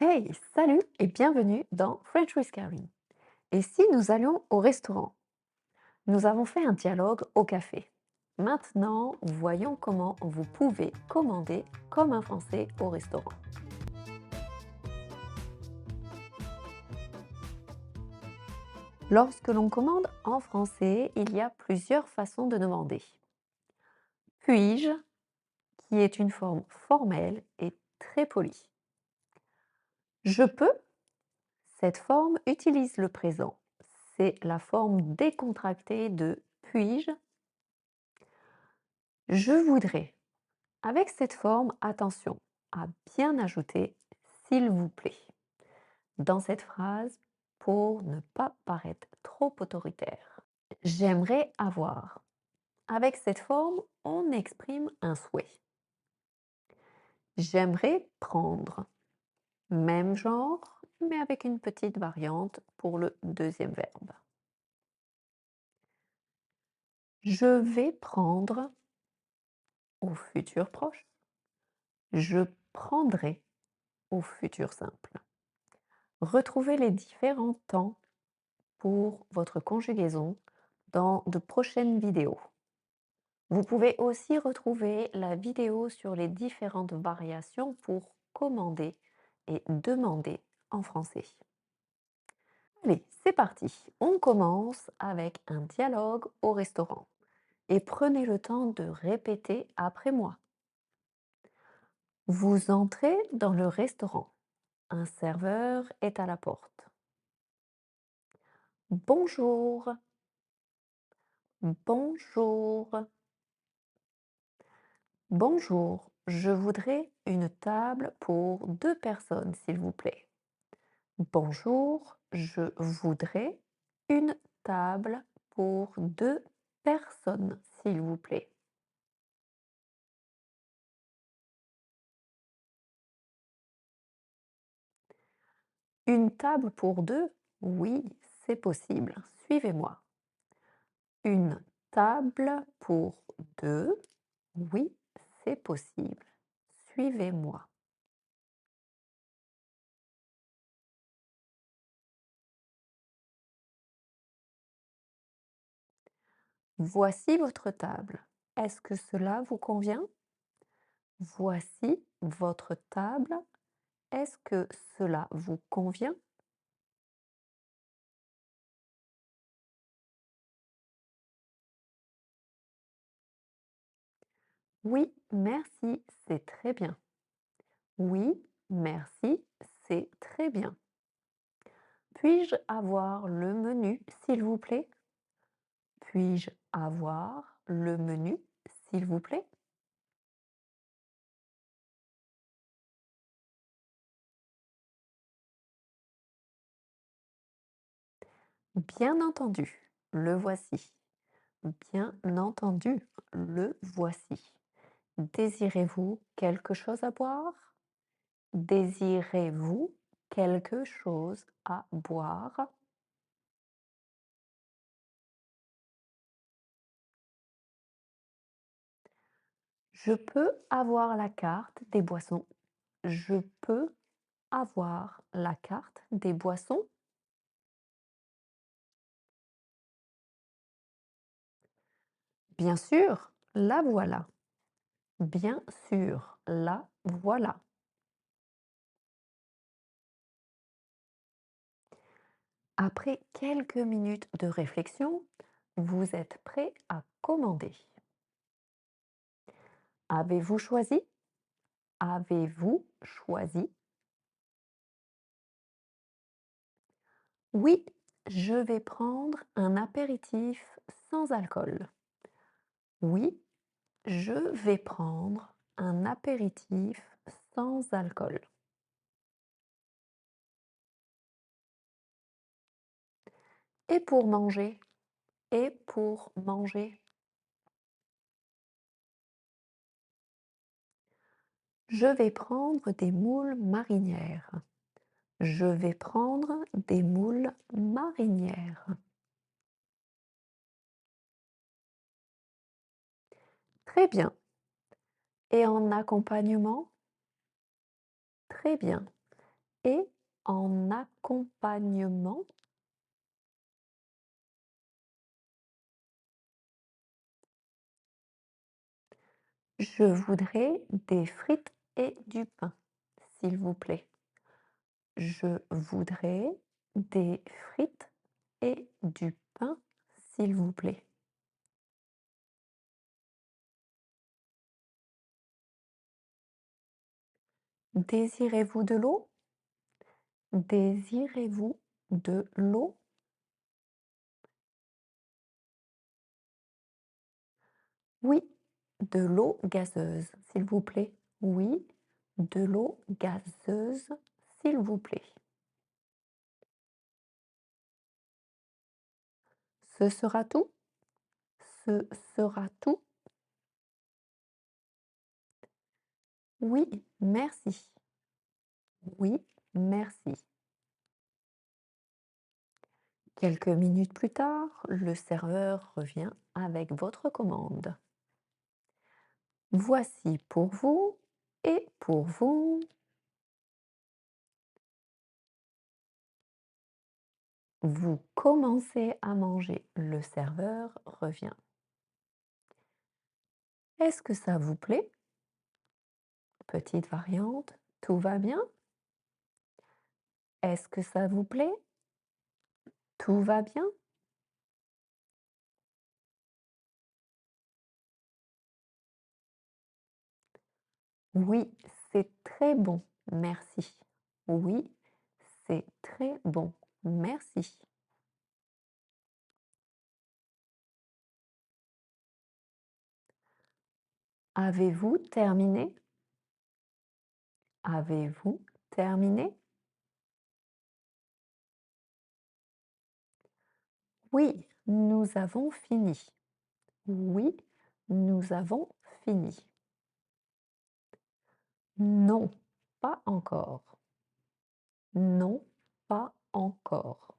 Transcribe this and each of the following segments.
Hey, salut et bienvenue dans French with Karen. Et si nous allions au restaurant? Nous avons fait un dialogue au café. Maintenant, voyons comment vous pouvez commander comme un Français au restaurant. Lorsque l'on commande en français, il y a plusieurs façons de demander. Puis-je, qui est une forme formelle et très polie. Je peux, cette forme utilise le présent. C'est la forme décontractée de puis-je. Je voudrais. Avec cette forme, attention à bien ajouter s'il vous plaît dans cette phrase pour ne pas paraître trop autoritaire. J'aimerais avoir. Avec cette forme, on exprime un souhait. J'aimerais prendre. Même genre, mais avec une petite variante pour le deuxième verbe. Je vais prendre au futur proche. Je prendrai au futur simple. Retrouvez les différents temps pour votre conjugaison dans de prochaines vidéos. Vous pouvez aussi retrouver la vidéo sur les différentes variations pour commander et demander en français. Allez, c'est parti. On commence avec un dialogue au restaurant et prenez le temps de répéter après moi. Vous entrez dans le restaurant. Un serveur est à la porte. Bonjour, bonjour. Bonjour, je voudrais une table pour 2 personnes, s'il vous plaît. Bonjour, je voudrais une table pour 2 personnes, s'il vous plaît. Une table pour 2? Oui, c'est possible. Suivez-moi. Une table pour 2? Oui, c'est possible. Suivez-moi. Voici votre table. Est-ce que cela vous convient? Voici votre table. Est-ce que cela vous convient? Oui, merci, c'est très bien. Oui, merci, c'est très bien. Puis-je avoir le menu, s'il vous plaît? Puis-je avoir le menu, s'il vous plaît? Bien entendu, le voici. Bien entendu, le voici. Désirez-vous quelque chose à boire? Désirez-vous quelque chose à boire? Je peux avoir la carte des boissons. Je peux avoir la carte des boissons? Bien sûr, la voilà. Bien sûr, la voilà. Après quelques minutes de réflexion, vous êtes prêt à commander. Avez-vous choisi? Avez-vous choisi? Oui, je vais prendre un apéritif sans alcool. Oui, je vais prendre un apéritif sans alcool. Et pour manger? Et pour manger? Je vais prendre des moules marinières. Je vais prendre des moules marinières. Très bien. Et en accompagnement? Très bien. et en accompagnement. Je voudrais des frites et du pain, s'il vous plaît. Je voudrais des frites et du pain, s'il vous plaît. Désirez-vous de l'eau? Désirez-vous de l'eau? Oui, de l'eau gazeuse, s'il vous plaît. Oui, de l'eau gazeuse, s'il vous plaît. Ce sera tout? Ce sera tout? Oui, merci. Oui, merci. Quelques minutes plus tard, le serveur revient avec votre commande. Voici pour vous et pour vous. Vous commencez à manger. Le serveur revient. Est-ce que ça vous plaît? Petite variante. Tout va bien? Est-ce que ça vous plaît? Tout va bien? Oui, c'est très bon, merci. Oui, c'est très bon, merci. Avez-vous terminé? Avez-vous terminé? Oui, nous avons fini. Oui, nous avons fini. Non, pas encore. Non, pas encore.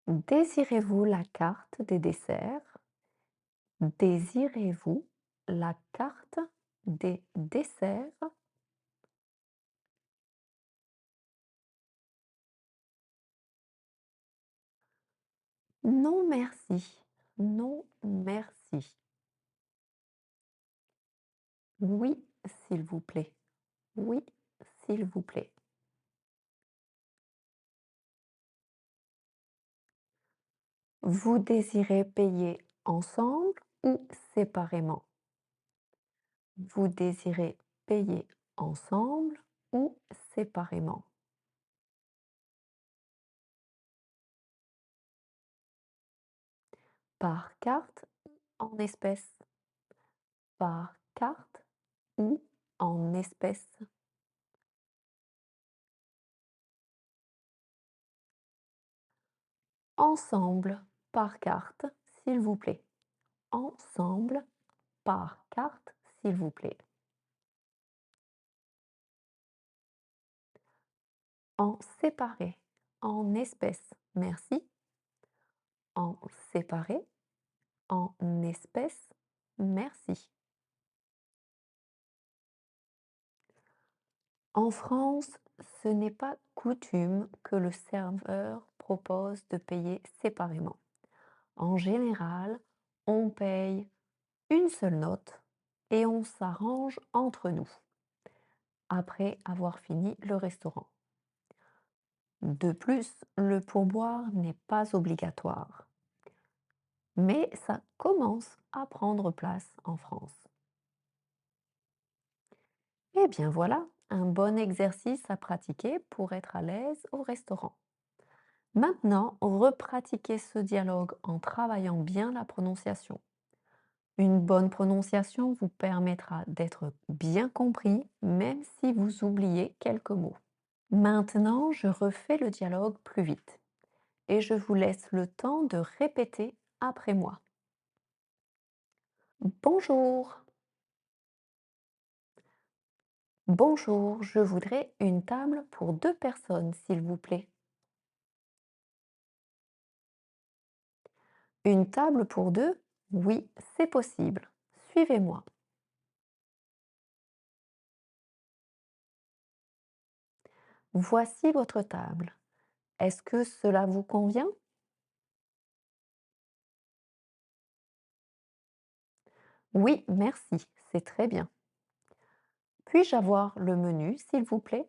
Désirez-vous la carte des desserts? Désirez-vous la carte des desserts? Non, merci. Non, merci. Oui, s'il vous plaît. Oui, s'il vous plaît. Vous désirez payer ensemble ou séparément? Vous désirez payer ensemble ou séparément? Par carte ou en espèces? Par carte ou en espèces? Ensemble, par carte, s'il vous plaît. Ensemble, par carte, s'il vous plaît. En séparé, en espèces, merci. En séparé, en espèces, merci. En France, ce n'est pas coutume que le serveur propose de payer séparément. En général, on paye une seule note et on s'arrange entre nous après avoir fini le restaurant. De plus, le pourboire n'est pas obligatoire, mais ça commence à prendre place en France. Eh bien voilà, un bon exercice à pratiquer pour être à l'aise au restaurant. Maintenant, repratiquez ce dialogue en travaillant bien la prononciation. Une bonne prononciation vous permettra d'être bien compris, même si vous oubliez quelques mots. Maintenant, je refais le dialogue plus vite et je vous laisse le temps de répéter après moi. Bonjour, bonjour, je voudrais une table pour 2 personnes, s'il vous plaît. Une table pour deux? Oui, c'est possible. Suivez-moi. Voici votre table. Est-ce que cela vous convient? Oui, merci, c'est très bien. Puis-je avoir le menu, s'il vous plaît?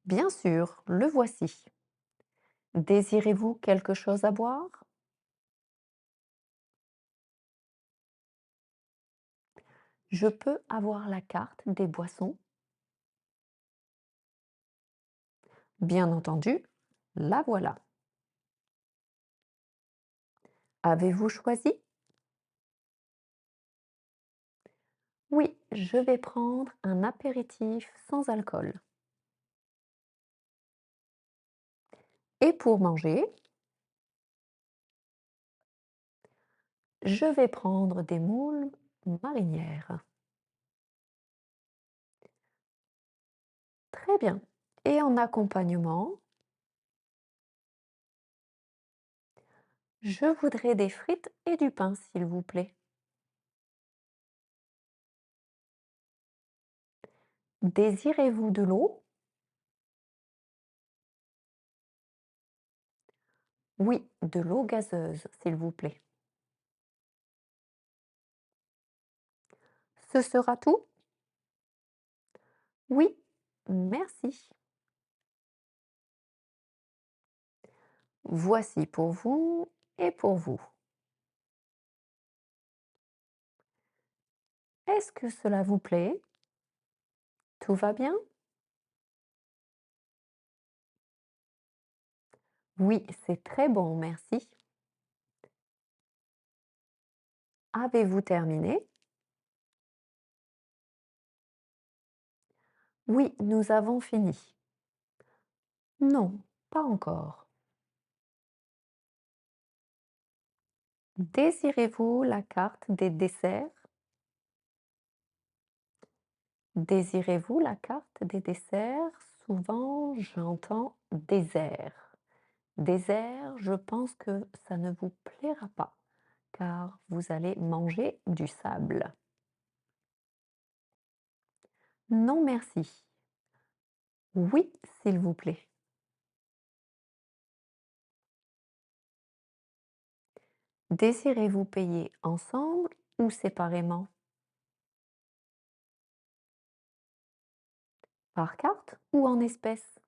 Bien sûr, le voici. Désirez-vous quelque chose à boire? Je peux avoir la carte des boissons? Bien entendu, la voilà. Avez-vous choisi? Oui, je vais prendre un apéritif sans alcool. Et pour manger, je vais prendre des moules marinières. Très bien. Et en accompagnement, je voudrais des frites et du pain, s'il vous plaît. Désirez-vous de l'eau? Oui, de l'eau gazeuse, s'il vous plaît. Ce sera tout? Oui, merci. Voici pour vous et pour vous. Est-ce que cela vous plaît? Tout va bien? Oui, c'est très bon, merci. Avez-vous terminé? Oui, nous avons fini. Non, pas encore. Désirez-vous la carte des desserts? Désirez-vous la carte des desserts? Souvent, j'entends désert. Désert, je pense que ça ne vous plaira pas, car vous allez manger du sable. Non, merci. Oui, s'il vous plaît. Désirez-vous payer ensemble ou séparément? Par carte ou en espèces?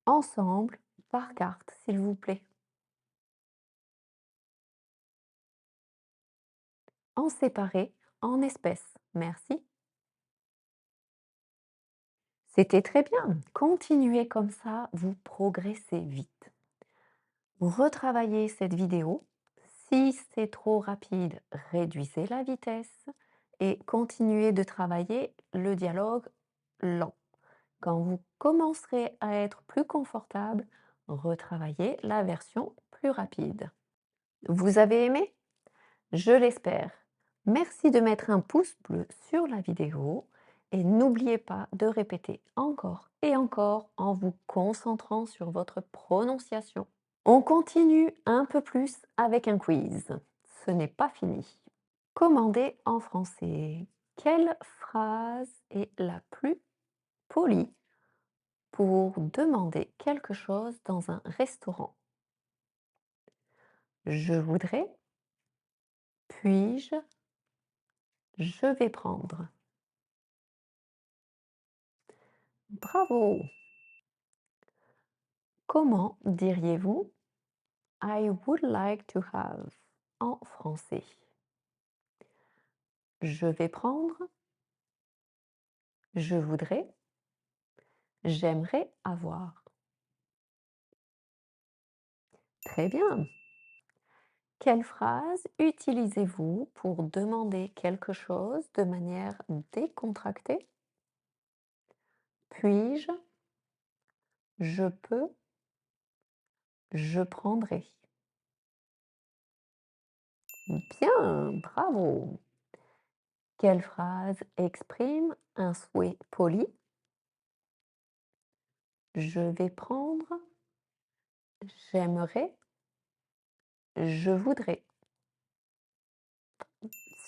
Ensemble, par carte, s'il vous plaît. En séparé, en espèces. Merci. C'était très bien. Continuez comme ça, vous progressez vite. Retravaillez cette vidéo. Si c'est trop rapide, réduisez la vitesse et continuez de travailler le dialogue lent. Quand vous commencerez à être plus confortable, retravaillez la version plus rapide. Vous avez aimé? Je l'espère. Merci de mettre un pouce bleu sur la vidéo et n'oubliez pas de répéter encore et encore en vous concentrant sur votre prononciation. On continue un peu plus avec un quiz. Ce n'est pas fini. Commandez en français. Quelle phrase est la plus polie pour demander quelque chose dans un restaurant? Je voudrais, puis-je, je vais prendre. Bravo! Comment diriez-vous I would like to have en français? Je vais prendre, je voudrais, j'aimerais avoir. Très bien. Quelle phrase utilisez-vous pour demander quelque chose de manière décontractée? Puis-je, je peux, je prendrai. Bien, bravo. Quelle phrase exprime un souhait poli? Je vais prendre, j'aimerais, je voudrais.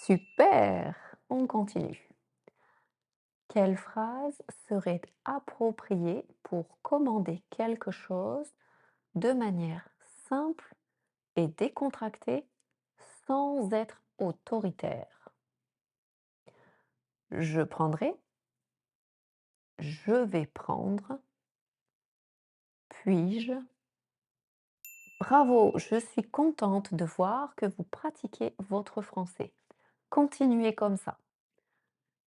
Super! On continue. Quelle phrase serait appropriée pour commander quelque chose de manière simple et décontractée sans être autoritaire? Je prendrai, je vais prendre, puis-je. Bravo, je suis contente de voir que vous pratiquez votre français. Continuez comme ça.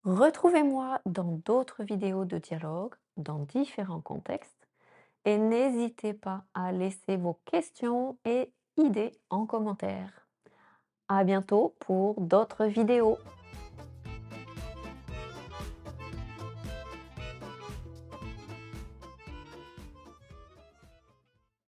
Retrouvez-moi dans d'autres vidéos de dialogue, dans différents contextes, et n'hésitez pas à laisser vos questions et idées en commentaire. À bientôt pour d'autres vidéos.